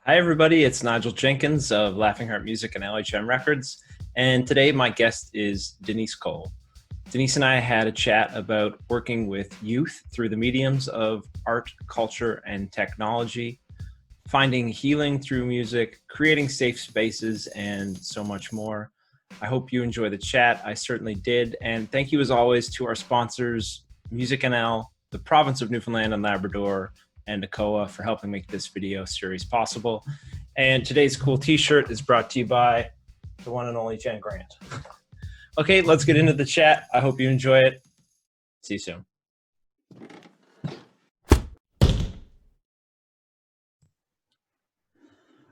Hi, everybody. It's Nigel Jenkins of Laughing Heart Music and LHM Records. And today my guest is Denise Cole. Denise and I had a chat about working with youth through the mediums of art, culture, and technology, finding healing through music, creating safe spaces, and so much more. I hope you enjoy the chat. I certainly did. And thank you, as always, to our sponsors, MusiCounts, the province of Newfoundland and Labrador, and ACOA for helping make this video series possible. And today's cool t-shirt is brought to you by the one and only Jen Grant. Okay, let's get into the chat. I hope you enjoy it. See you soon.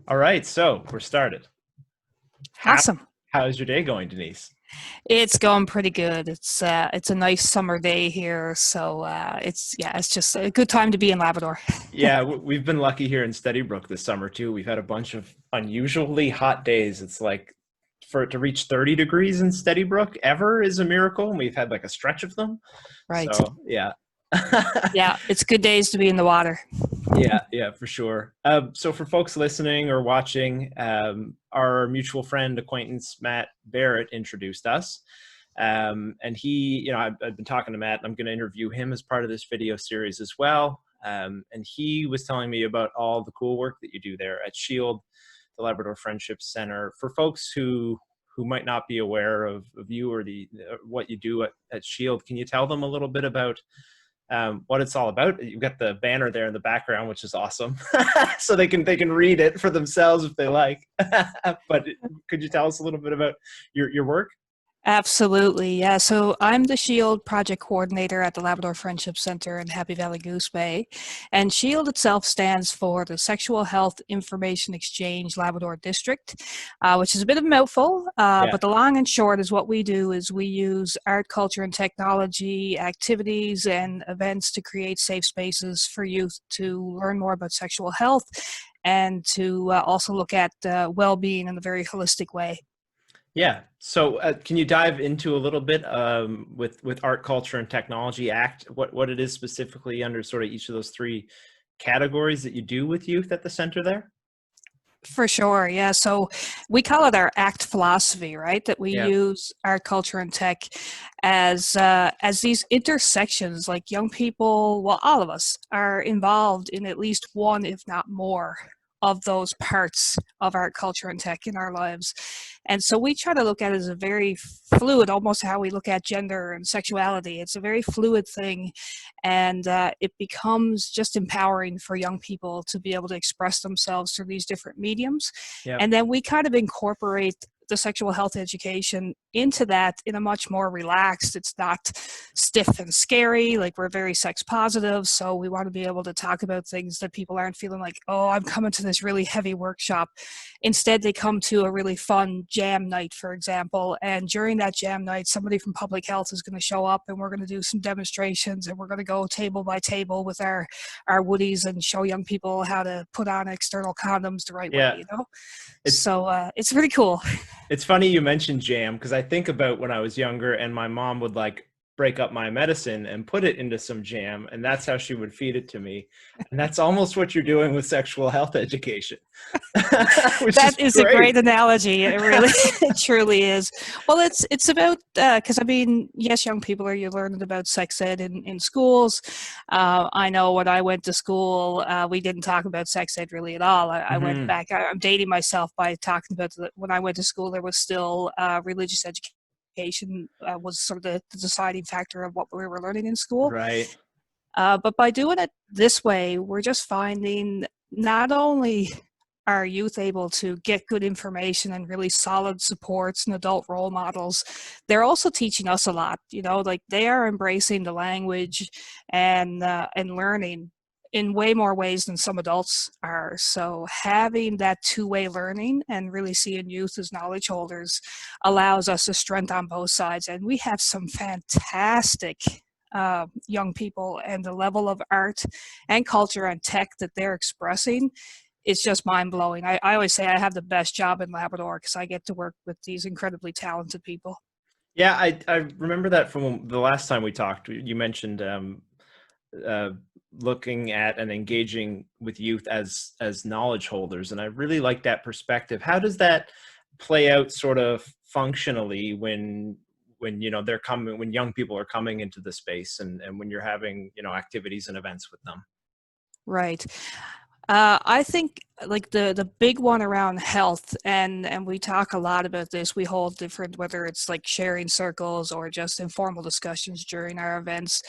All right, so we're started. Awesome. How's your day going, Denise? It's going pretty good. It's a nice summer day here, so it's just a good time to be in Labrador. Yeah, we've been lucky here in Steadybrook this summer too. We've had a bunch of unusually hot days. It's like for it to reach 30 degrees in Steadybrook ever is a miracle, and we've had like a stretch of them. Right. So yeah. Yeah, it's good days to be in the water. Yeah, for sure. So for folks listening or watching, our mutual friend, acquaintance, Matt Barrett, introduced us. And he, I've been talking to Matt, and I'm going to interview him as part of this video series as well. And he was telling me about all the cool work that you do there at SHIELD, the Labrador Friendship Centre. For folks who might not be aware of you or what you do at SHIELD, can you tell them a little bit about what it's all about? You've got the banner there in the background, which is awesome. So they can read it for themselves if they like. But could you tell us a little bit about your work? Absolutely, yeah. So I'm the SHIELD project coordinator at the Labrador Friendship Centre in Happy Valley-Goose Bay. And SHIELD itself stands for the Sexual Health Information Exchange Labrador District, which is a bit of a mouthful, but the long and short is what we do is we use art, culture, and technology activities and events to create safe spaces for youth to learn more about sexual health and to also look at well-being in a very holistic way. Yeah. So can you dive into a little bit with Art, Culture, and Technology Act, what it is specifically under sort of each of those three categories that you do with youth at the center there? For sure, yeah. So we call it our ACT philosophy, right? That we use art, culture, and tech as these intersections. Like young people, well, all of us are involved in at least one, if not more, of those parts of art, culture, and tech in our lives. And so we try to look at it as a very fluid, almost how we look at gender and sexuality. It's a very fluid thing, and it becomes just empowering for young people to be able to express themselves through these different mediums. Yep. And then we kind of incorporate the sexual health education into that in a much more relaxed, it's not stiff and scary, like we're very sex positive, so we want to be able to talk about things that people aren't feeling like, oh, I'm coming to this really heavy workshop. Instead, they come to a really fun jam night, for example, and during that jam night, somebody from public health is going to show up and we're going to do some demonstrations and we're going to go table by table with our woodies and show young people how to put on external condoms the right way, it's really cool. It's funny you mentioned jam, because I think about when I was younger and my mom would like break up my medicine and put it into some jam, and that's how she would feed it to me. And that's almost what you're doing with sexual health education. That is a great analogy. It really, it truly is. Well, it's about, because I mean, yes, young people are learning about sex ed in schools. I know when I went to school, we didn't talk about sex ed really at all. I went back, I'm dating myself by talking about when I went to school, there was still religious education was sort of the deciding factor of what we were learning in school. Right. But by doing it this way, we're just finding not only are youth able to get good information and really solid supports and adult role models, they're also teaching us a lot. Like they are embracing the language and learning in way more ways than some adults are. So having that two-way learning and really seeing youth as knowledge holders allows us a strength on both sides. And we have some fantastic young people, and the level of art and culture and tech that they're expressing, it's just mind-blowing. I always say I have the best job in Labrador because I get to work with these incredibly talented people. Yeah, I remember that from the last time we talked. You mentioned looking at and engaging with youth as knowledge holders, and I really like that perspective. How does that play out sort of functionally when they're coming, when young people are coming into the space, and when you're having activities and events with them? Right. I think like the big one around health, and we talk a lot about this. We hold different, whether it's like sharing circles or just informal discussions during our events,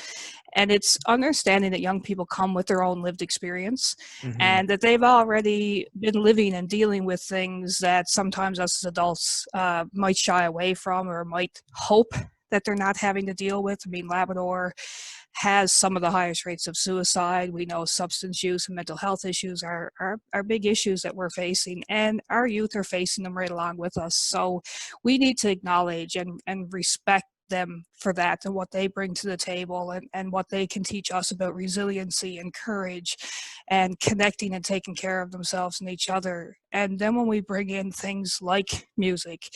and it's understanding that young people come with their own lived experience, Hmm. and that they've already been living and dealing with things that sometimes us as adults might shy away from or might hope that they're not having to deal with. I mean, Labrador has some of the highest rates of suicide. We know substance use and mental health issues are big issues that we're facing, and our youth are facing them right along with us. So we need to acknowledge and respect them for that and what they bring to the table, and what they can teach us about resiliency and courage and connecting and taking care of themselves and each other. And then when we bring in things like music,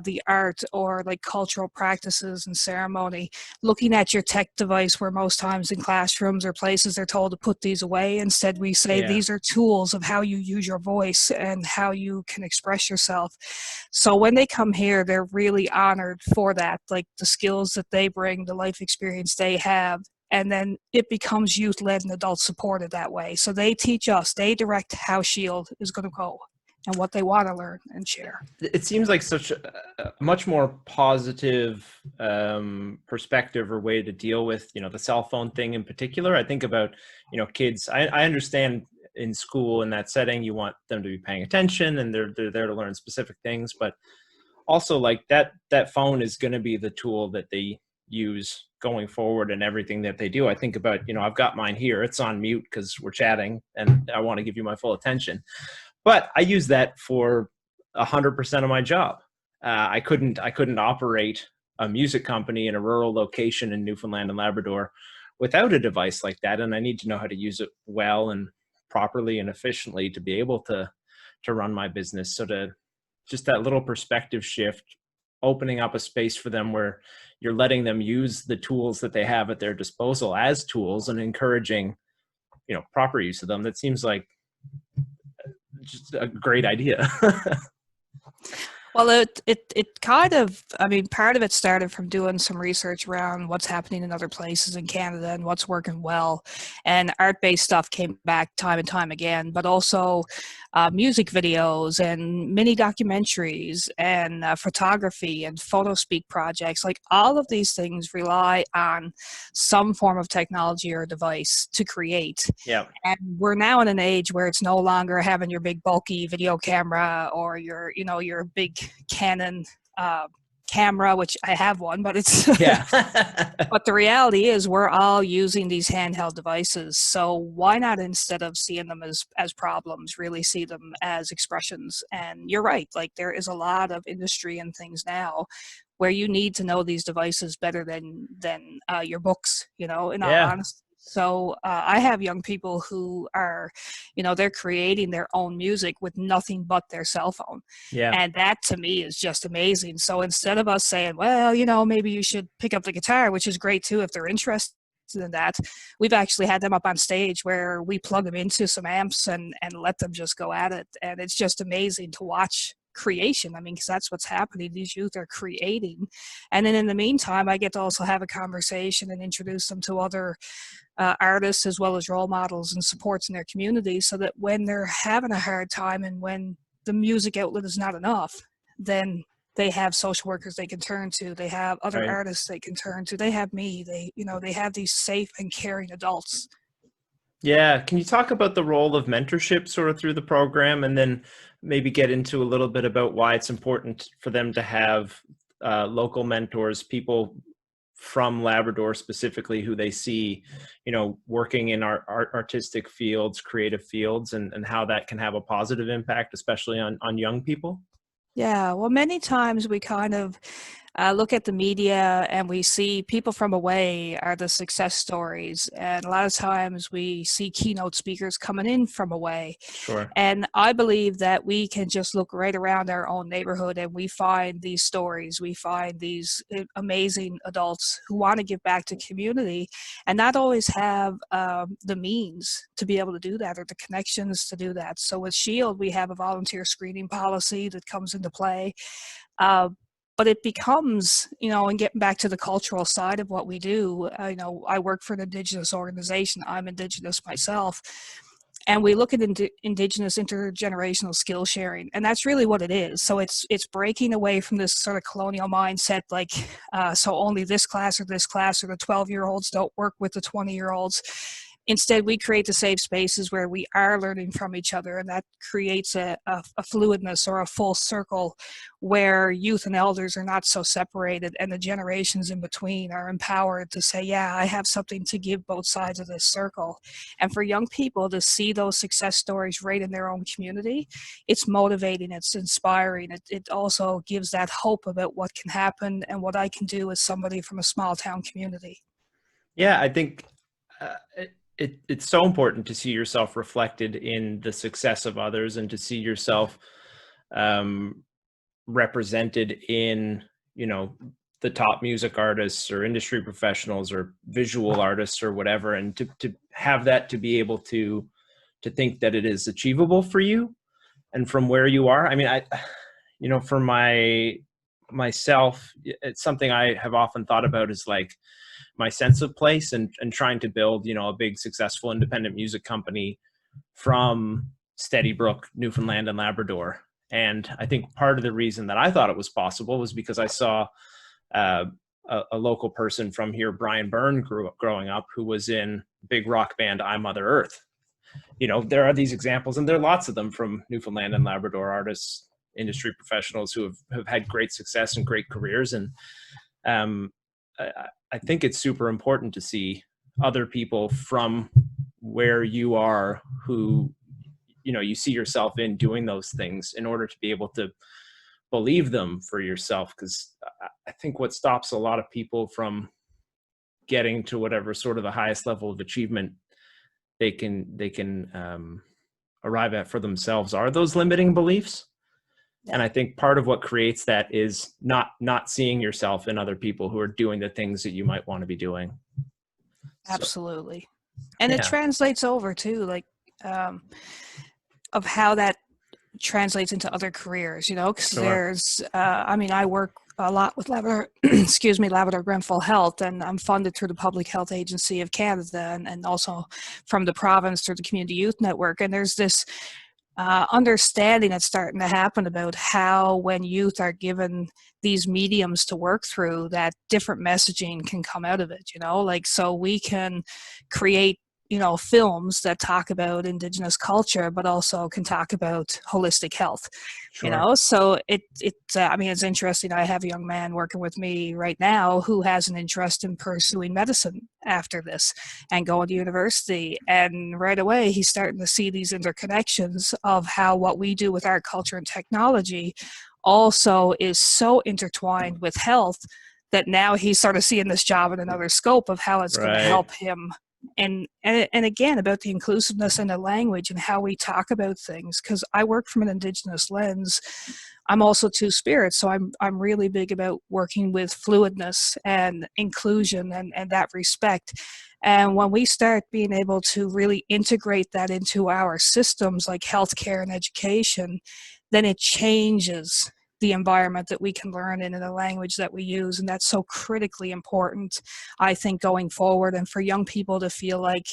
the art, or like cultural practices and ceremony, looking at your tech device, where most times in classrooms or places they're told to put these away. Instead, we say Yeah. these are tools of how you use your voice and how you can express yourself. So when they come here, they're really honored for that, like the skills that they bring, the life experience they have. And then it becomes youth-led and adult-supported that way. So they teach us, they direct how Shield is going to go and what they want to learn and share. It seems like such a much more positive perspective or way to deal with the cell phone thing in particular. I think about kids. I understand in school, in that setting, you want them to be paying attention and they're there to learn specific things, but also like that phone is going to be the tool that they use going forward in everything that they do. I think about I've got mine here, it's on mute because we're chatting and I want to give you my full attention, but I use that for 100% of my job. I couldn't operate a music company in a rural location in Newfoundland and Labrador without a device like that, and I need to know how to use it well and properly and efficiently to be able to run my business. So to just that little perspective shift, opening up a space for them where you're letting them use the tools that they have at their disposal as tools and encouraging proper use of them. That seems like just a great idea. Well, it kind of, I mean, part of it started from doing some research around what's happening in other places in Canada and what's working well. And art-based stuff came back time and time again, but also music videos and mini documentaries and photography and photo speak projects. Like all of these things rely on some form of technology or device to create. Yeah. And we're now in an age where it's no longer having your big bulky video camera or your big Canon camera, which I have one, but it's Yeah. but the reality is we're all using these handheld devices. So why not, instead of seeing them as problems, really see them as expressions? And you're right, like there is a lot of industry and things now where you need to know these devices better than your books, in all Yeah. honesty. So I have young people who are, they're creating their own music with nothing but their cell phone. Yeah. And that to me is just amazing. So instead of us saying, well, maybe you should pick up the guitar, which is great too if they're interested in that, we've actually had them up on stage where we plug them into some amps and let them just go at it. And it's just amazing to watch creation. I mean, because that's what's happening. These youth are creating. And then in the meantime, I get to also have a conversation and introduce them to other artists as well as role models and supports in their community, so that when they're having a hard time and when the music outlet is not enough, then they have social workers they can turn to, they have other Right. artists they can turn to, they have me, they have these safe and caring adults. Yeah. Can you talk about the role of mentorship sort of through the program, and then maybe get into a little bit about why it's important for them to have local mentors, people from Labrador specifically who they see, working in our artistic fields, creative fields, and how that can have a positive impact, especially on young people? Yeah, well, many times we kind of look at the media and we see people from away are the success stories. And a lot of times we see keynote speakers coming in from away. Sure. And I believe that we can just look right around our own neighborhood and we find these stories. We find these amazing adults who want to give back to community and not always have the means to be able to do that or the connections to do that. So with SHIELD, we have a volunteer screening policy that comes into play. But it becomes, and getting back to the cultural side of what we do, I work for an Indigenous organization. I'm Indigenous myself. And we look at Indigenous intergenerational skill sharing, and that's really what it is. So it's breaking away from this sort of colonial mindset, like, so only this class or the 12-year-olds don't work with the 20-year-olds. Instead, we create the safe spaces where we are learning from each other, and that creates a fluidness or a full circle where youth and elders are not so separated, and the generations in between are empowered to say, yeah, I have something to give both sides of this circle. And for young people to see those success stories right in their own community, it's motivating, it's inspiring. It also gives that hope about what can happen and what I can do as somebody from a small town community. Yeah, I think it's so important to see yourself reflected in the success of others and to see yourself represented in, the top music artists or industry professionals or visual artists or whatever, and to have that, to be able to think that it is achievable for you and from where you are. I mean, for myself, it's something I have often thought about, is like my sense of place and trying to build, a big successful independent music company from Steady Brook, Newfoundland and Labrador. And I think part of the reason that I thought it was possible was because I saw a local person from here, Brian Byrne, growing up, who was in big rock band I Mother Earth. There are these examples, and there are lots of them from Newfoundland and Labrador artists, industry professionals who have had great success and great careers. And I think it's super important to see other people from where you are who, you see yourself in doing those things in order to be able to believe them for yourself. Because I think what stops a lot of people from getting to whatever sort of the highest level of achievement they can arrive at for themselves are those limiting beliefs. And I think part of what creates that is not seeing yourself in other people who are doing the things that you might want to be doing. Absolutely. And it translates over too, like, of how that translates into other careers, because there's, I work a lot with Labrador, Labrador Grenfell Health, and I'm funded through the Public Health Agency of Canada and also from the province through the Community Youth Network. And there's this understanding that's starting to happen about how, when youth are given these mediums to work through, that different messaging can come out of it, so we can create films that talk about Indigenous culture, but also can talk about holistic health. Sure. So it's interesting. I have a young man working with me right now who has an interest in pursuing medicine after this and going to university. And right away, he's starting to see these interconnections of how what we do with our culture and technology also is so intertwined with health, that now he's sort of seeing this job in another scope of how it's going to help him. And again, about the inclusiveness in the language and how we talk about things, because I work from an Indigenous lens. I'm also Two Spirit, so I'm really big about working with fluidness and inclusion and that respect. And when we start being able to really integrate that into our systems like healthcare and education, then it changes the environment that we can learn in and the language that we use. And that's so critically important, I think, going forward. And for young people to feel like,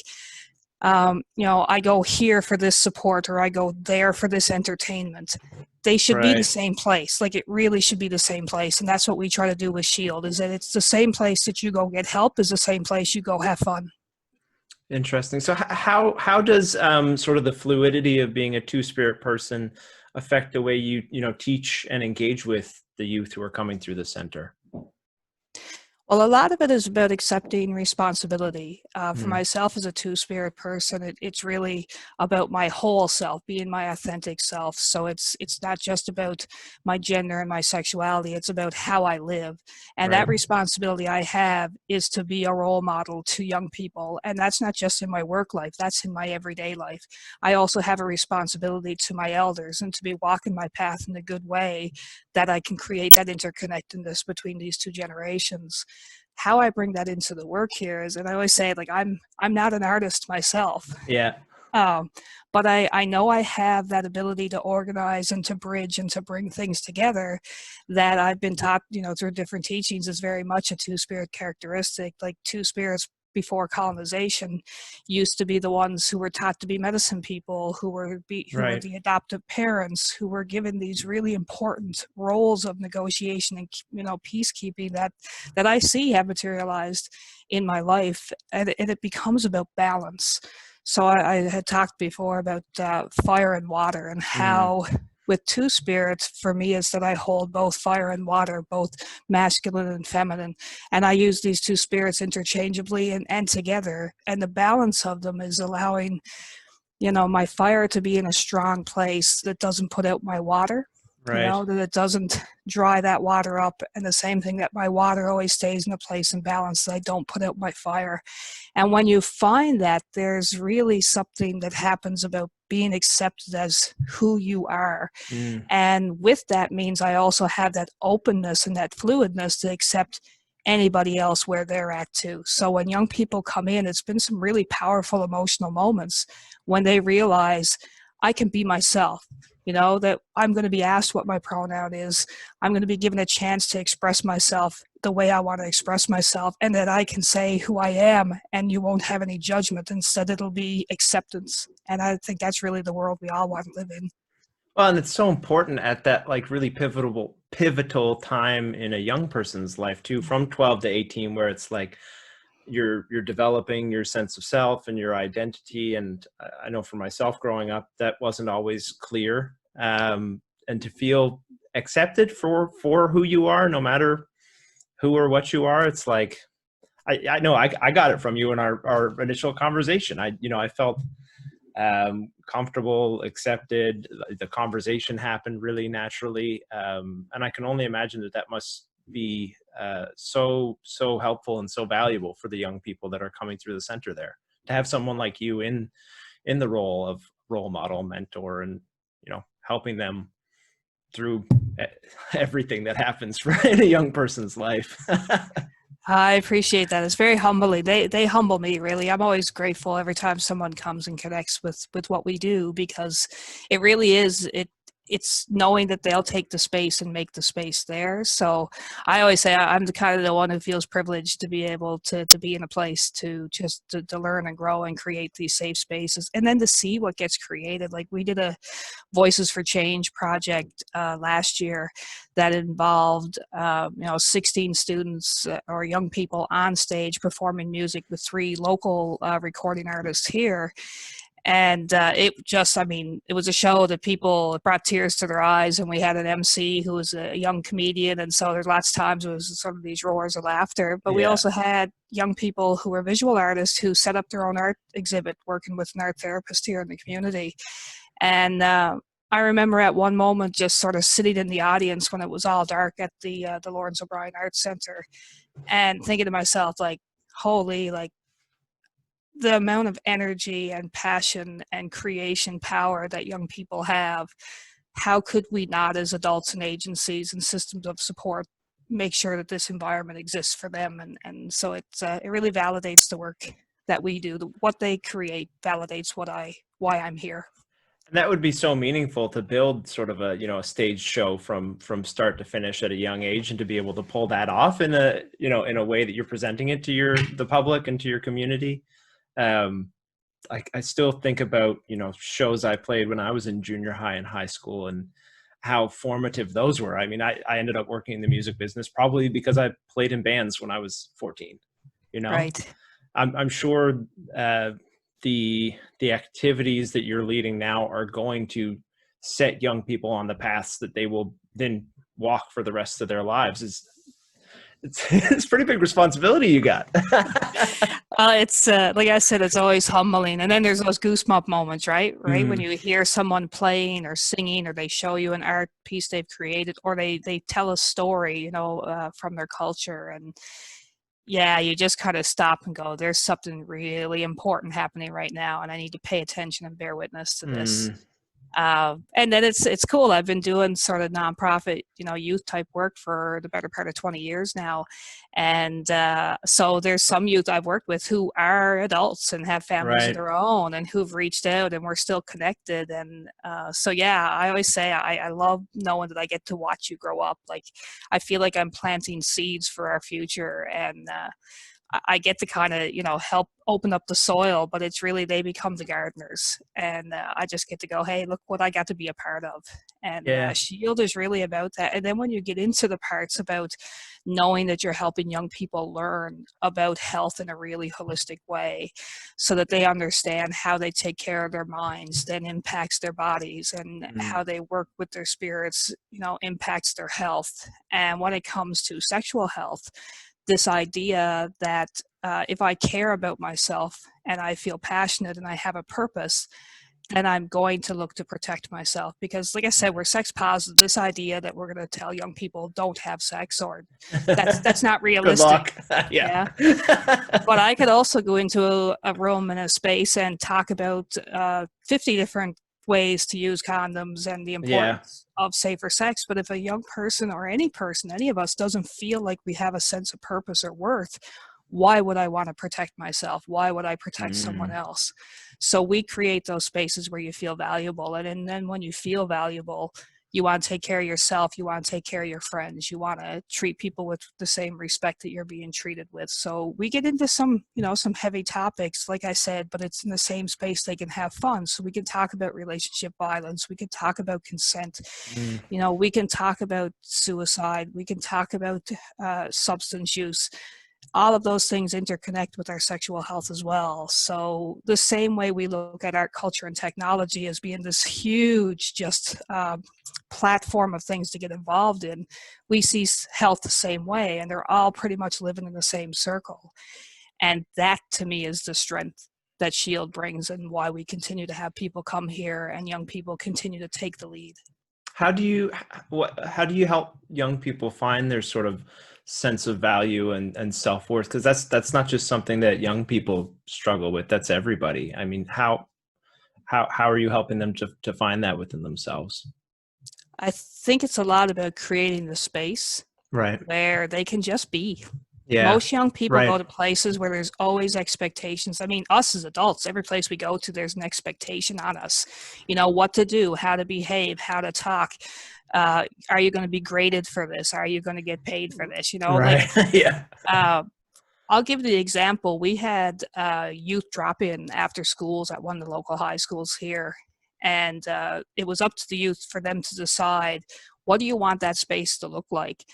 I go here for this support or I go there for this entertainment. They should be the same place. Like, it really should be the same place. And that's what we try to do with SHIELD, is that it's the same place that you go get help is the same place you go have fun. Interesting. So how does sort of the fluidity of being a Two-Spirit person affect the way you teach and engage with the youth who are coming through the center? Well, a lot of it is about accepting responsibility. For Mm, myself as a two-spirit person, it's really about my whole self, being my authentic self. So it's not just about my gender and my sexuality, it's about how I live. And right. that responsibility I have is to be a role model to young people. And that's not just in my work life, that's in my everyday life. I also have a responsibility to my elders and to be walking my path in a good way, that I can create that interconnectedness between these two generations. How I bring that into the work here is, and I always say, like, I'm not an artist myself, Yeah. um, but I know I have that ability to organize and to bridge and to bring things together, that I've been taught, through different teachings, is very much a two spirit characteristic. Like, two spirits before colonization used to be the ones who were taught to be medicine people, who were Right. the adoptive parents, who were given these really important roles of negotiation and peacekeeping that I see have materialized in my life, and it becomes about balance. So I had talked before about fire and water, and Mm, how with two spirits, for me, is that I hold both fire and water, both masculine and feminine, and I use these two spirits interchangeably and together, and the balance of them is allowing my fire to be in a strong place that doesn't put out my water, right. that it doesn't dry that water up, and the same thing, that my water always stays in a place in balance, that I don't put out my fire. And when you find that, there's really something that happens about being accepted as who you are. Mm, And with that means I also have that openness and that fluidness to accept anybody else where they're at too. So when young people come in, it's been some really powerful emotional moments when they realize I can be myself, that I'm going to be asked what my pronoun is. I'm going to be given a chance to express myself the way I want to express myself, and that I can say who I am and you won't have any judgment. Instead, it'll be acceptance. And I think that's really the world we all want to live in. well, and it's so important at that like really pivotal time in a young person's life too, from 12 to 18, where it's like you're developing your sense of self and your identity. And I know for myself growing up, that wasn't always clear. And to feel accepted for who you are, no matter who or what you are, it's like I know I got it from you in our initial conversation. I felt comfortable, accepted. The conversation happened really naturally, and I can only imagine that must be so helpful and so valuable for the young people that are coming through the center there. To have someone like you in the role of role model, mentor, and helping them through everything that happens in a young person's life. I appreciate that. It's very humbling. They humble me, really. I'm always grateful every time someone comes and connects with what we do, because it really is it's knowing that they'll take the space and make the space there. So I always say I'm the kind of the one who feels privileged to be able to be in a place to just to learn and grow and create these safe spaces, and then to see what gets created. Like, we did a Voices for Change project last year that involved 16 students or young people on stage performing music with 3 local recording artists here. And it was a show that it brought tears to their eyes, and we had an MC who was a young comedian, and so there's lots of times it was sort of these roars of laughter. But we Yeah. also had young people who were visual artists who set up their own art exhibit, working with an art therapist here in the community. And I remember at one moment just sort of sitting in the audience when it was all dark at the Lawrence O'Brien Arts Centre, and thinking to myself, like, holy, like, the amount of energy and passion and creation power that young people have, how could we not, as adults and agencies and systems of support, make sure that this environment exists for them? And so it really validates the work that we do. What they create validates why I'm here. And that would be so meaningful to build sort of a stage show from start to finish at a young age, and to be able to pull that off in a way that you're presenting it to the public and to your community. Um, I still think about shows I played when I was in junior high and high school, and how formative those were. I mean, I ended up working in the music business probably because I played in bands when I was 14. You know, Right. I'm sure the activities that you're leading now are going to set young people on the paths that they will then walk for the rest of their lives. Is It's pretty big responsibility you got. It's like I said, it's always humbling. And then there's those goosebump moments, right? Right. When Mm, you hear someone playing or singing, or they show you an art piece they've created, or they tell a story, from their culture. And yeah, you just kind of stop and go, there's something really important happening right now, and I need to pay attention and bear witness to this. mm, And then it's cool. I've been doing sort of nonprofit, youth type work for the better part of 20 years now. And so there's some youth I've worked with who are adults and have families of right. their own, and who've reached out, and we're still connected. And so, yeah, I always say I love knowing that I get to watch you grow up. Like, I feel like I'm planting seeds for our future. And I get to kind of, help open up the soil, but it's really they become the gardeners. And I just get to go, hey, look what I got to be a part of. And Yeah. Shield is really about that. And then when you get into the parts about knowing that you're helping young people learn about health in a really holistic way, so that they understand how they take care of their minds then impacts their bodies, and Mm, how they work with their spirits, impacts their health. And when it comes to sexual health, this idea that if I care about myself and I feel passionate and I have a purpose, then I'm going to look to protect myself. Because, like I said, we're sex positive. This idea that we're going to tell young people don't have sex, or that's not good realistic. luck. Yeah. Yeah. But I could also go into a room and a space and talk about 50 different ways to use condoms and the Yeah. importance of safer sex. But if a young person, or any person, any of us, doesn't feel like we have a sense of purpose or worth, why would I want to protect myself? Why would I protect someone Mm, else? So we create those spaces where you feel valuable. And then when you feel valuable, you want to take care of yourself. You want to take care of your friends. You want to treat people with the same respect that you're being treated with. So we get into some heavy topics, like I said, but it's in the same space they can have fun. So we can talk about relationship violence. We can talk about consent. mm. We can talk about suicide. We can talk about substance use. All of those things interconnect with our sexual health as well. So the same way we look at art, culture, and technology as being this huge platform of things to get involved in, we see health the same way, and they're all pretty much living in the same circle. And that, to me, is the strength that Shield brings, and why we continue to have people come here and young people continue to take the lead. How do you help young people find their sort of sense of value and self-worth? Because that's not just something that young people struggle with. That's everybody. I mean, how are you helping them to find that within themselves? I think it's a lot about creating the space Right. where they can just be. Yeah. Most young people go Right. to places where there's always expectations. I mean, us as adults, every place we go to, there's an expectation on us. What to do, how to behave, how to talk. Are you going to be graded for this? Are you going to get paid for this? Right. Yeah. uh, I'll give the example. We had youth drop in after schools at one of the local high schools here. And it was up to the youth for them to decide, what do you want that space to look like?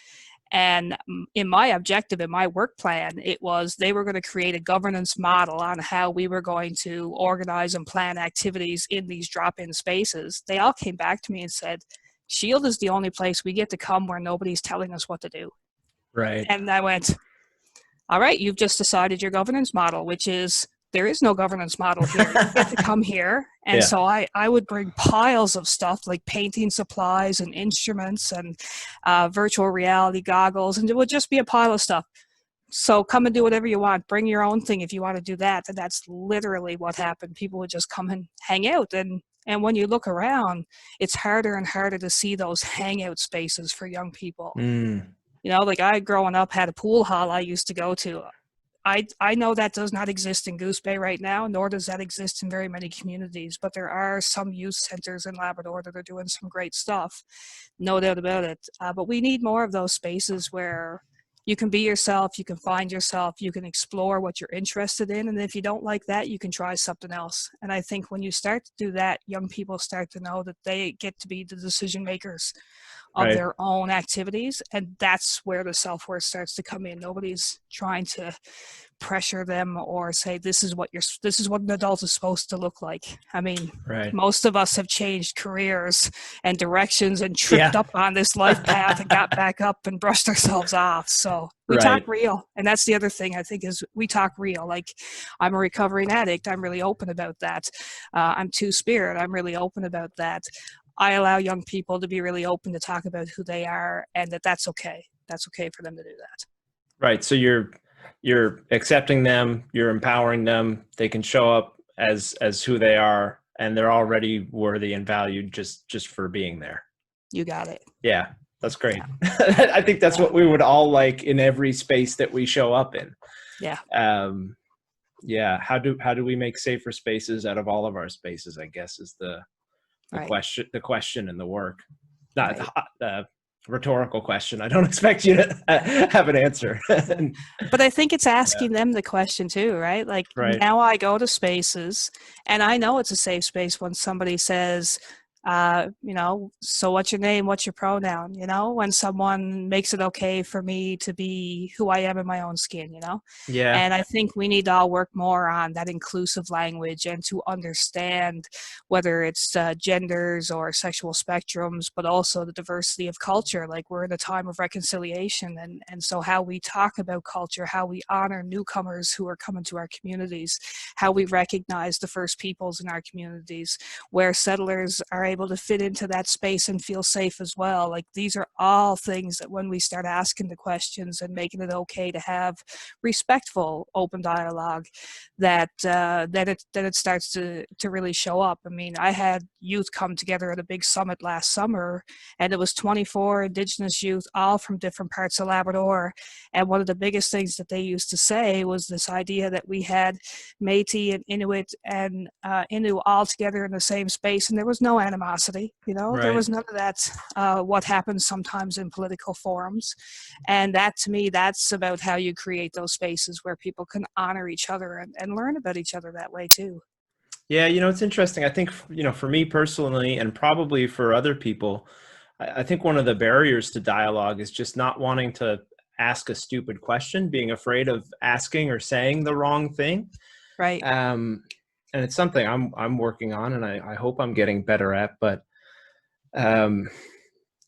And in my objective, in my work plan, it was they were going to create a governance model on how we were going to organize and plan activities in these drop-in spaces. They all came back to me and said, Shield is the only place we get to come where nobody's telling us what to do. Right. And I went, all right, you've just decided your governance model, which is there is no governance model here. You get to come here. And Yeah. so I would bring piles of stuff like painting supplies and instruments and virtual reality goggles, and it would just be a pile of stuff. So come and do whatever you want. Bring your own thing if you want to do that. And that's literally what happened. People would just come and hang out. And when you look around, it's harder and harder to see those hangout spaces for young people. Mm, Like I, growing up, had a pool hall I used to go to. I know that does not exist in Goose Bay right now, nor does that exist in very many communities, but there are some youth centers in Labrador that are doing some great stuff, no doubt about it. But we need more of those spaces where you can be yourself, you can find yourself, you can explore what you're interested in, and if you don't like that, you can try something else. And I think when you start to do that, young people start to know that they get to be the decision makers of right. their own activities, and that's where the self-worth starts to come in. Nobody's trying to pressure them or say this is what an adult is supposed to look like. I mean, Right. most of us have changed careers and directions and tripped up on this life path and got back up and brushed ourselves off. So we talk real. And that's the other thing I think is we talk real. Like, I'm a recovering addict. I'm really open about that. I'm Two Spirit. I'm really open about that. I allow young people to be really open to talk about who they are, and that's okay. That's okay for them to do that. Right. So you're accepting them, you're empowering them. They can show up as who they are, and they're already worthy and valued just for being there. You got it. Yeah, that's great. Yeah. I think that's what we would all like in every space that we show up in. Yeah. Yeah. How do we make safer spaces out of all of our spaces, I guess, is the question and the work. Not the rhetorical question. I don't expect you to have an answer. But I think it's asking them the question too, right? Like, now I go to spaces and I know it's a safe space when somebody says, so what's your name? What's your pronoun? When someone makes it okay for me to be who I am in my own skin, Yeah. And I think we need to all work more on that inclusive language and to understand whether it's genders or sexual spectrums, but also the diversity of culture. Like, we're in a time of reconciliation. And so how we talk about culture, how we honor newcomers who are coming to our communities, how we recognize the first peoples in our communities, where settlers are able to fit into that space and feel safe as well. Like, these are all things that when we start asking the questions and making it okay to have respectful, open dialogue, that it starts to really show up. I mean, I had youth come together at a big summit last summer, and it was 24 Indigenous youth, all from different parts of Labrador. And one of the biggest things that they used to say was this idea that we had Métis and Inuit and Innu all together in the same space, and there was no animosity. There was none of that, what happens sometimes in political forums. And that, to me, that's about how you create those spaces where people can honor each other and learn about each other that way too. Yeah, it's interesting. I think, for me personally, and probably for other people, I think one of the barriers to dialogue is just not wanting to ask a stupid question, being afraid of asking or saying the wrong thing. Right. And it's something I'm working on, and I hope I'm getting better at. But it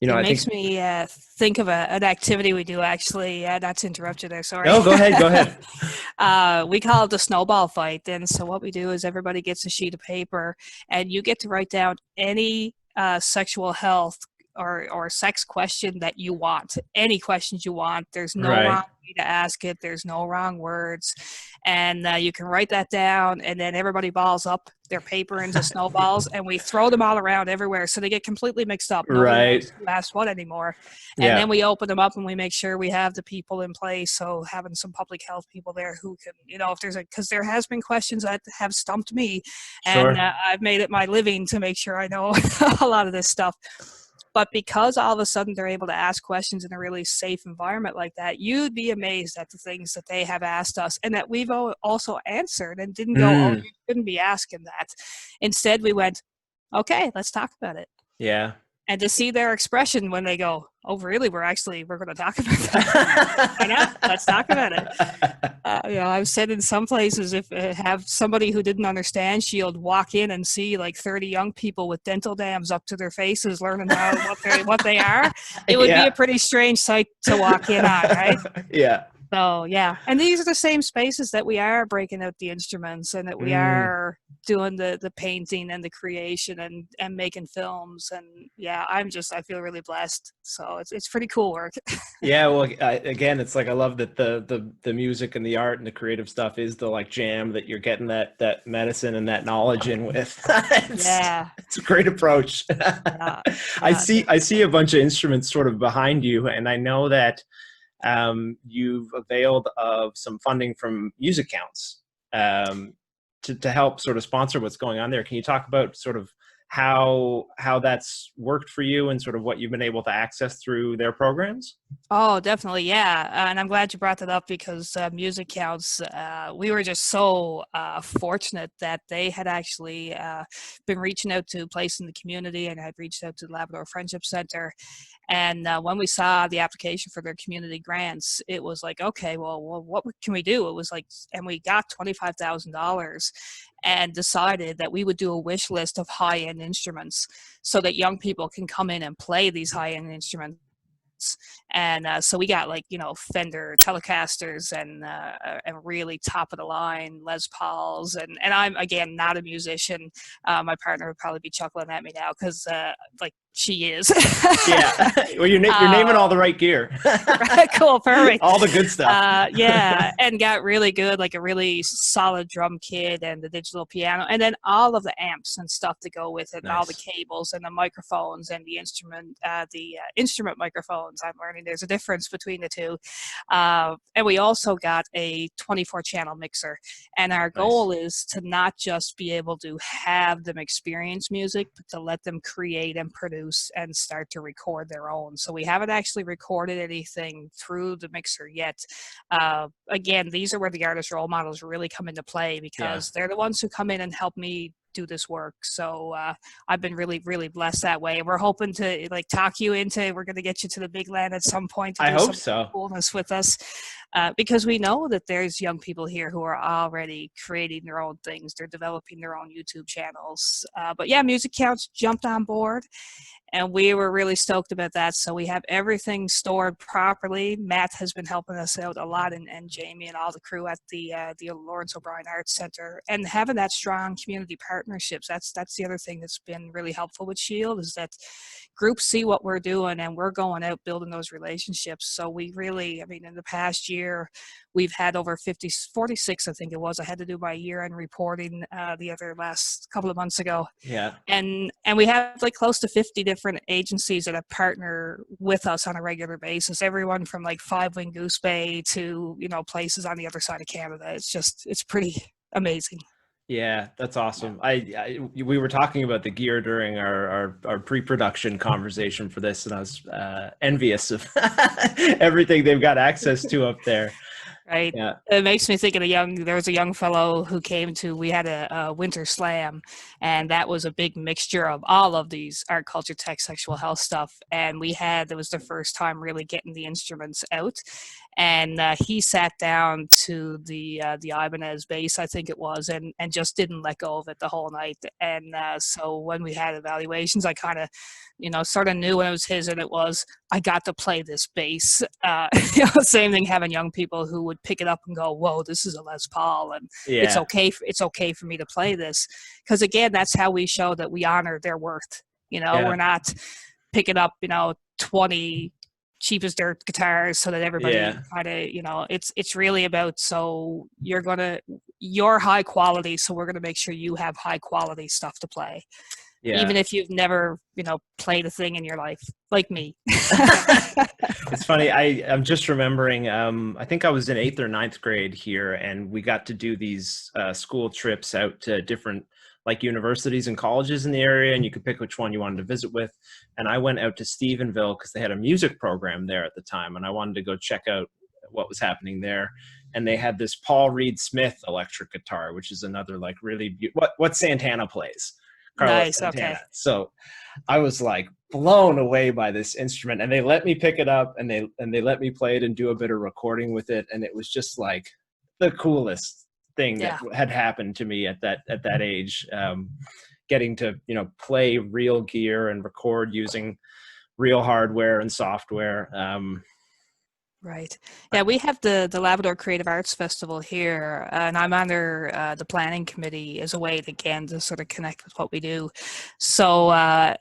makes me think of an activity we do, actually. Not to interrupt you there, sorry. No, go ahead. We call it the snowball fight. And so what we do is everybody gets a sheet of paper, and you get to write down any sexual health or sex question that you want. Any questions you want. There's no wrong way to ask it. There's no wrong words. And you can write that down, and then everybody balls up their paper into snowballs, and we throw them all around everywhere, so they get completely mixed up. Nobody knows who asked what anymore. And then we open them up, and we make sure we have the people in place. So having some public health people there who can, if there's because there has been questions that have stumped me, and I've made it my living to make sure I know a lot of this stuff. But because all of a sudden they're able to ask questions in a really safe environment like that, you'd be amazed at the things that they have asked us and that we've also answered and didn't go, oh, you shouldn't be asking that. Instead, we went, okay, let's talk about it. Yeah. And to see their expression when they go, oh, really? We're going to talk about that. Why not? Let's talk about it. I've said in some places, if have somebody who didn't understand Shield walk in and see like 30 young people with dental dams up to their faces learning what they are, it would be a pretty strange sight to walk in on, right? Yeah. So, yeah. And these are the same spaces that we are breaking out the instruments and that we are doing the painting and the creation and making films. And I feel really blessed. So it's pretty cool work. Yeah. Well, again, it's like, I love that the music and the art and the creative stuff is the like jam that you're getting that medicine and that knowledge in with. It's a great approach. I see a bunch of instruments sort of behind you, and I know that you've availed of some funding from MusiCounts to help sort of sponsor what's going on there. Can you talk about sort of how that's worked for you and sort of what you've been able to access through their programs? Oh, definitely, yeah. And I'm glad you brought that up because MusiCounts, we were just so fortunate that they had actually been reaching out to places in the community, and had reached out to the Labrador Friendship Centre. And when we saw the application for their community grants, it was like, okay, well, what can we do? It was like, and we got $25,000 and decided that we would do a wish list of high-end instruments so that young people can come in and play these high-end instruments. And so we got, like, Fender Telecasters and really top of the line Les Pauls. And I'm, again, not a musician. My partner would probably be chuckling at me now because like she is. Yeah. Well, you're naming all the right gear. Cool, perfect. All the good stuff. Yeah, and got really good, like a really solid drum kit and the digital piano, and then all of the amps and stuff to go with it, and all the Nice. cables and the microphones and the instrument microphones. I'm learning there's a difference between the two. And we also got a 24 channel mixer, and our Nice. goal is to not just be able to have them experience music, but to let them create and produce and start to record their own. So we haven't actually recorded anything through the mixer yet. Again, these are where the artist role models really come into play, Yeah. because they're the ones who come in and help me do this work. So I've been really, really blessed that way. We're hoping to, like, talk you into, we're going to get you to the big land at some point to I do hope some so. coolness with us, because we know that there's young people here who are already creating their own things. They're developing their own YouTube channels. But yeah, MusiCounts jumped on board, and we were really stoked about that. So we have everything stored properly. Matt has been helping us out a lot, and Jamie and all the crew at the Lawrence O'Brien Arts Center, and having that strong community partnerships. That's the other thing that's been really helpful with Shield, is that groups see what we're doing, and we're going out building those relationships. So we really, I mean, in the past year, we've had over 46, I think it was. I had to do my year-end reporting the other last couple of months ago, Yeah. and we have like close to 50 different agencies that have partner with us on a regular basis, everyone from like Five Wing Goose Bay to places on the other side of Canada. It's pretty amazing. Yeah, that's Yeah. awesome. We were talking about the gear during our pre-production conversation for this, and I was envious of everything they've got access to up there. Right. Yeah. It makes me think of there was a young fellow who came to, we had a winter slam, and that was a big mixture of all of these art, culture, tech, sexual health stuff. And it was the first time really getting the instruments out. And he sat down to the Ibanez bass, I think it was, and just didn't let go of it the whole night. And so when we had evaluations, I kind of, sort of knew when it was his, and it was, I got to play this bass. Same thing, having young people who would pick it up and go, "Whoa, this is a Les Paul," and it's Yeah. okay. It's okay for me to play this, because again, that's how we show that we honor their worth. Yeah. We're not picking up, 20 cheapest dirt guitars so that everybody Yeah. kind of, it's really about, so you're high quality, so we're gonna make sure you have high quality stuff to play, Yeah. even if you've never, played a thing in your life, like me. It's funny. I'm just remembering. I think I was in 8th or 9th grade here, and we got to do these school trips out to different like universities and colleges in the area, and you could pick which one you wanted to visit with. And I went out to Stephenville because they had a music program there at the time, and I wanted to go check out what was happening there. And they had this Paul Reed Smith electric guitar, which is another like really what Santana plays, Carlos Nice. Okay. Santana. So I was like blown away by this instrument, and they let me pick it up, and they let me play it and do a bit of recording with it, and it was just like the coolest thing that Yeah. had happened to me at that age. Getting to play real gear and record using real hardware and software. Right. Yeah, we have the Labrador Creative Arts Festival here, and I'm under the planning committee as a way to, again, to sort of connect with what we do. So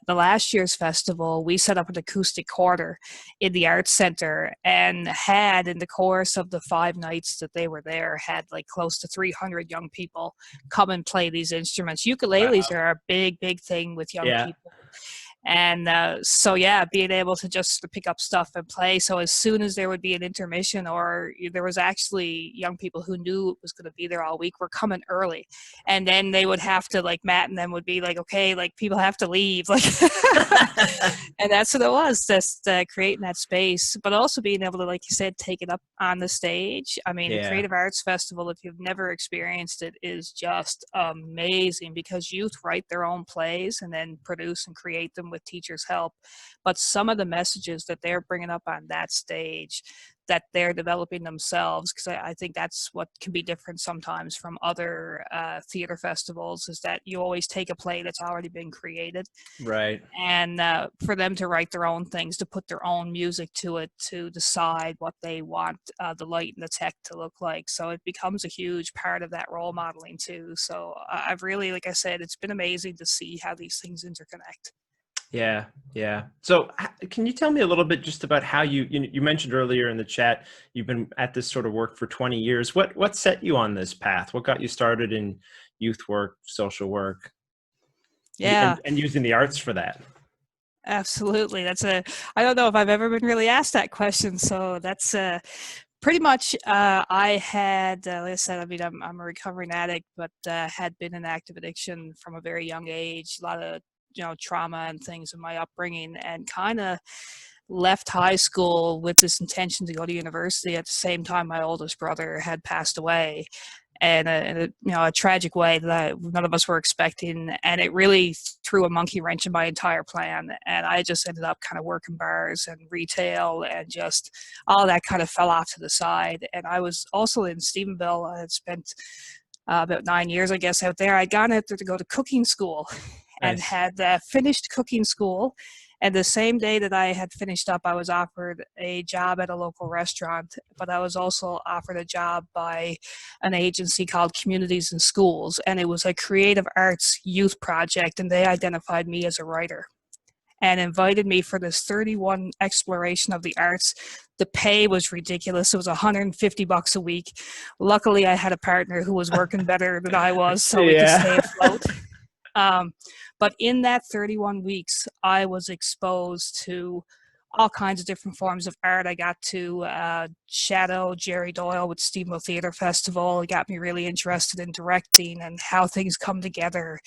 the last year's festival, we set up an acoustic quarter in the Arts Center, and had, in the course of the 5 nights that they were there, had like close to 300 young people come and play these instruments. Ukuleles Wow. are a big, big thing with young Yeah. people. And so yeah, being able to just pick up stuff and play. So as soon as there would be an intermission, or there was actually young people who knew it was going to be there all week, were coming early, and then they would have to, like, Matt and them would be like, okay, like, people have to leave, like, And that's what it was, just creating that space, but also being able to, like you said, take it up on the stage. I mean, the Yeah. Creative Arts Festival, if you've never experienced it, is just amazing because youth write their own plays and then produce and create them with teachers' help. But some of the messages that they're bringing up on that stage, that they're developing themselves, because I think that's what can be different sometimes from other theater festivals, is that you always take a play that's already been created, Right. and for them to write their own things, to put their own music to it, to decide what they want the light and the tech to look like. So it becomes a huge part of that role modeling too. So I've really, like I said, it's been amazing to see how these things interconnect. Yeah, yeah. So, can you tell me a little bit just about how you mentioned earlier in the chat you've been at this sort of work for 20 years. What set you on this path? What got you started in youth work, social work, Yeah, and using the arts for that? absolutely. I don't know if I've ever been really asked that question. So that's pretty much, I had, like I said, I mean, I'm a recovering addict, but had been in active addiction from a very young age, a lot of, trauma and things in my upbringing, and kind of left high school with this intention to go to university. At the same time, my oldest brother had passed away, and a tragic way that none of us were expecting, and it really threw a monkey wrench in my entire plan. And I just ended up kind of working bars and retail, and just all that kind of fell off to the side. And I was also in Stephenville. I had spent about 9 years, I guess, out there. I'd gone out there to go to cooking school, and Nice. had finished cooking school. And the same day that I had finished up, I was offered a job at a local restaurant, but I was also offered a job by an agency called Communities in Schools, and it was a creative arts youth project, and they identified me as a writer and invited me for this 31 exploration of the arts. The pay was ridiculous. It was $150 a week. Luckily, I had a partner who was working better than I was, so we could stay Yeah. afloat. But in that 31 weeks, I was exposed to all kinds of different forms of art. I got to shadow Jerry Doyle with Stephenville Theatre Festival. It got me really interested in directing and how things come together,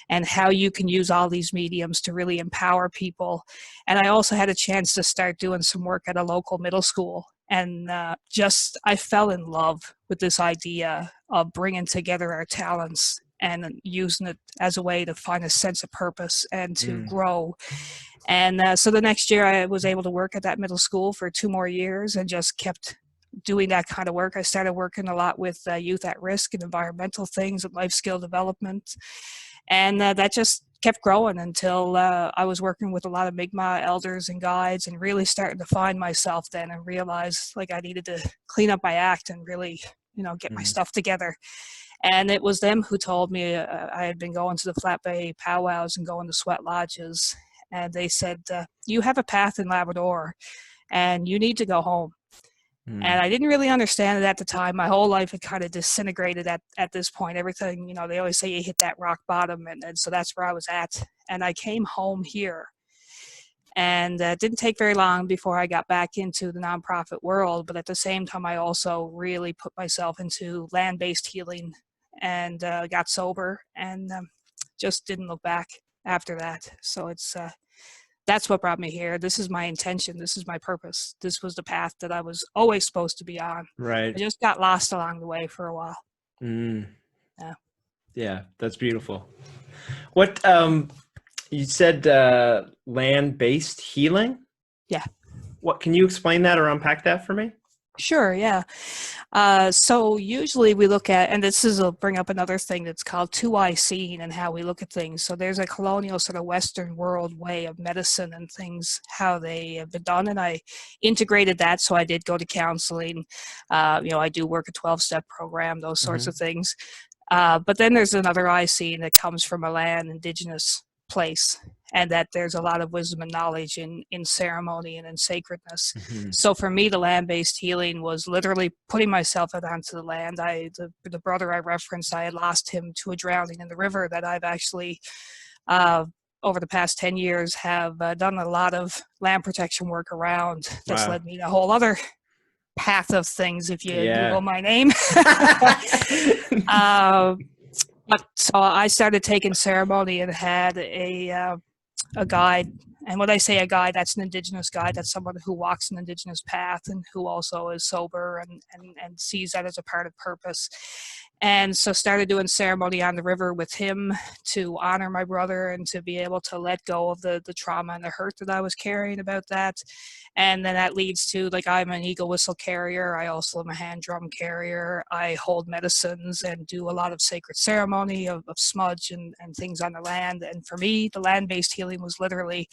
and how you can use all these mediums to really empower people. And I also had a chance to start doing some work at a local middle school. And I fell in love with this idea of bringing together our talents and using it as a way to find a sense of purpose and to grow. And so the next year I was able to work at that middle school for 2 more years, and just kept doing that kind of work. I started working a lot with youth at risk and environmental things and life skill development. And that just kept growing until I was working with a lot of Mi'kmaq elders and guides, and really starting to find myself then, and realize like I needed to clean up my act and really, get my stuff together. And it was them who told me, I had been going to the Flat Bay powwows and going to sweat lodges. And they said, you have a path in Labrador and you need to go home. And I didn't really understand it at the time. My whole life had kind of disintegrated at this point. Everything, they always say you hit that rock bottom. And so that's where I was at. And I came home here. And it didn't take very long before I got back into the nonprofit world. But at the same time, I also really put myself into land-based healing, and got sober, and just didn't look back after that. So that's what brought me here. This is my intention. This is my purpose. This was the path that I was always supposed to be on. Right. I just got lost along the way for a while. Yeah. Yeah, that's beautiful. What you said, land-based healing? Yeah. What, can you explain that or unpack that for me? Sure, yeah. So usually we look at, and will bring up another thing that's called 2-eye seeing, and how we look at things. So there's a colonial sort of Western world way of medicine and things, how they have been done, and I integrated that. So I did go to counseling. I do work a 12-step program, those sorts of things. But then there's another eye seeing that comes from a land indigenous place, and that there's a lot of wisdom and knowledge in ceremony and in sacredness. So for me, the land-based healing was literally putting myself out onto the land. The brother I referenced, I had lost him to a drowning in the river, that I've actually, over the past 10 years, have done a lot of land protection work around. That's led me to a whole other path of things, if you Google my name. But so I started taking ceremony, and had a guide And when I say a guide, that's an Indigenous guide. That's someone who walks an Indigenous path and who also is sober and sees that as a part of purpose. And so started doing ceremony on the river with him to honor my brother and to be able to let go of the trauma and the hurt that I was carrying about that. And then that leads to, like, I'm an eagle whistle carrier. I also am a hand drum carrier. I hold medicines and do a lot of sacred ceremony of smudge and things on the land. And for me, the land-based healing was literally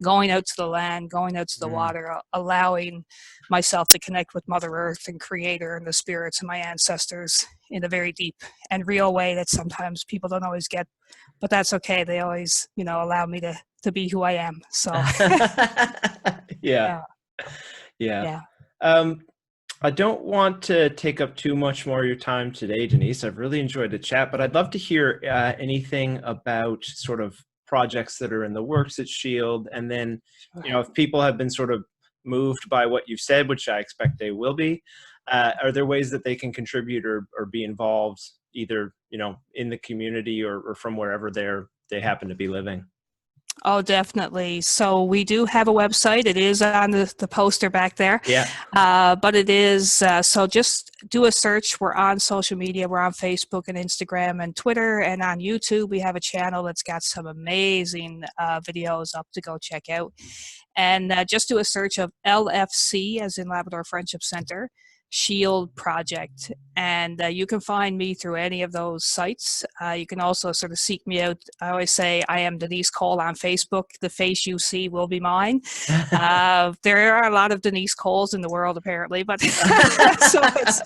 going out to the land, going out to the water, allowing myself to connect with Mother Earth and Creator and the spirits and my ancestors in a very deep and real way that sometimes people don't always get, but that's okay. They always, allow me to be who I am. So yeah. I don't want to take up too much more of your time today, Denise. I've really enjoyed the chat, but I'd love to hear anything about sort of projects that are in the works at Shield. And then, if people have been sort of moved by what you've said, which I expect they will be, are there ways that they can contribute or be involved either, in the community or from wherever they happen to be living? Oh, definitely. So we do have a website. It is on the poster back there. Yeah. But it is, so just do a search. We're on social media. We're on Facebook and Instagram and Twitter, and on YouTube. We have a channel that's got some amazing videos up to go check out. And just do a search of LFC, as in Labrador Friendship Centre, Shield Project, and you can find me through any of those sites. You can also sort of seek me out. I always say I am Denise Cole on Facebook. The face you see will be mine. There are a lot of Denise Coles in the world, apparently, but so it's,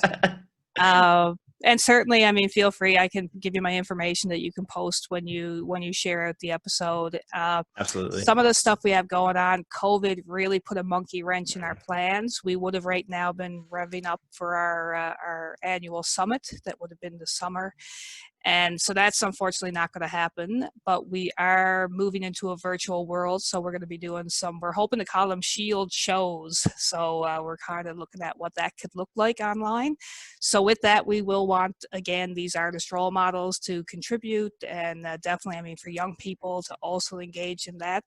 and certainly, feel free. I can give you my information that you can post when you share out the episode. Absolutely. Some of the stuff we have going on, COVID really put a monkey wrench in our plans. We would have right now been revving up for our annual summit that would have been this summer. And so that's unfortunately not going to happen, but we are moving into a virtual world. So we're going to be doing we're hoping to call them Shield shows. So we're kind of looking at what that could look like online. So with that, we will want, again, these artist role models to contribute, and definitely, for young people to also engage in that.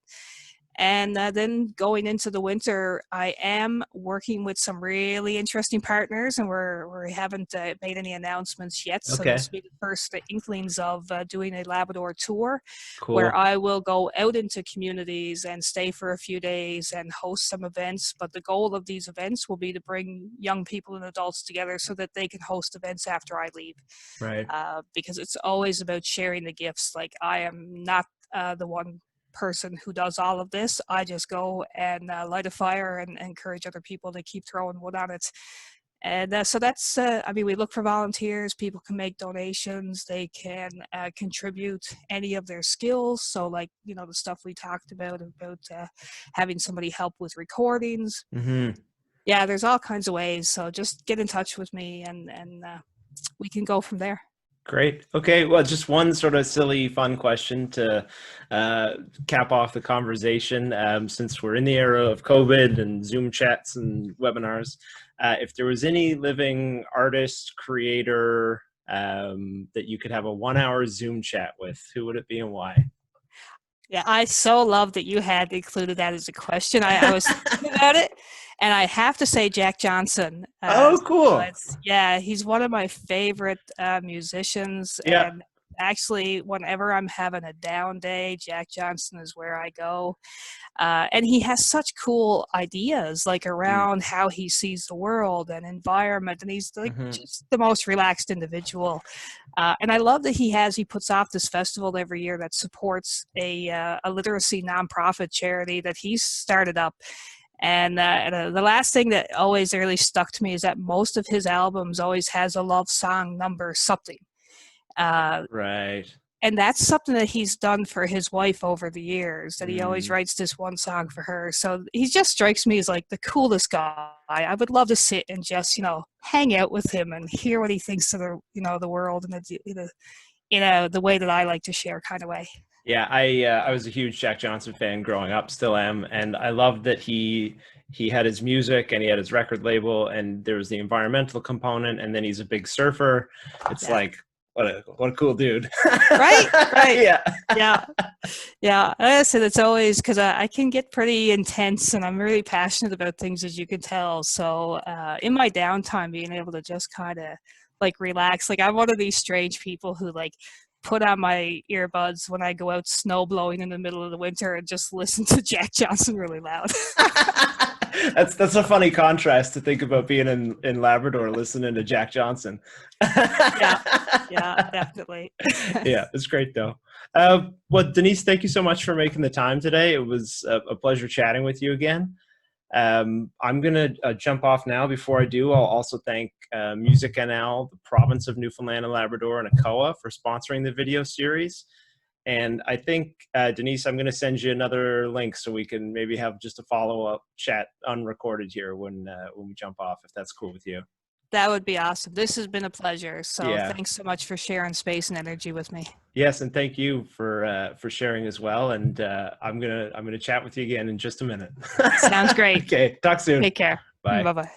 And then going into the winter, I am working with some really interesting partners, and we haven't made any announcements yet. So Okay. this will be the first inklings of doing a Labrador tour. Cool. Where I will go out into communities and stay for a few days and host some events. But the goal of these events will be to bring young people and adults together so that they can host events after I leave. Right. Because it's always about sharing the gifts. Like, I am not the one person who does all of this. I just go and light a fire and encourage other people to keep throwing wood on it. And so that's, we look for volunteers. People can make donations. They can contribute any of their skills. So like, the stuff we talked about having somebody help with recordings. Mm-hmm. Yeah, there's all kinds of ways. So just get in touch with me and we can go from there. Great. Okay. Well, just one sort of silly, fun question to cap off the conversation. Since we're in the era of COVID and Zoom chats and webinars, if there was any living artist, creator that you could have a 1-hour Zoom chat with, who would it be and why? Yeah, I so love that you had included that as a question. I was thinking about it, and I have to say Jack Johnson. Oh, cool. Yeah, he's one of my favorite musicians. Yeah. And actually, whenever I'm having a down day, Jack Johnson is where I go. And he has such cool ideas, like around how he sees the world and environment. And he's like just the most relaxed individual. And I love that he puts off this festival every year that supports a literacy nonprofit charity that he's started up. And the last thing that always really stuck to me is that most of his albums always has a love song number something. Right. And that's something that he's done for his wife over the years, that he always writes this one song for her. So he just strikes me as like the coolest guy. I would love to sit and just, hang out with him and hear what he thinks of the world in the way that I like to share kind of way. Yeah, I was a huge Jack Johnson fan growing up, still am, and I love that he had his music and he had his record label, and there was the environmental component, and then he's a big surfer. It's like What a cool dude. Right? Right. Yeah. Yeah. Yeah. Like I said, it's always because I can get pretty intense and I'm really passionate about things, as you can tell. So in my downtime, being able to just kind of like relax, like I'm one of these strange people who like put on my earbuds when I go out snow blowing in the middle of the winter and just listen to Jack Johnson really loud. That's a funny contrast to think about being in Labrador listening to Jack Johnson. Yeah. Yeah, definitely. Yeah, it's great though. Well, Denise, thank you so much for making the time today. It was a pleasure chatting with you again. I'm going to jump off now. Before I do, I'll also thank Music NL, the province of Newfoundland and Labrador, and ACOA for sponsoring the video series. And I think, Denise, I'm going to send you another link so we can maybe have just a follow-up chat unrecorded here when we jump off, if that's cool with you. That would be awesome. This has been a pleasure. So Yeah. thanks so much for sharing space and energy with me. Yes, and thank you for sharing as well. And I'm gonna chat with you again in just a minute. Sounds great. Okay, talk soon. Take care. Bye. Bye-bye.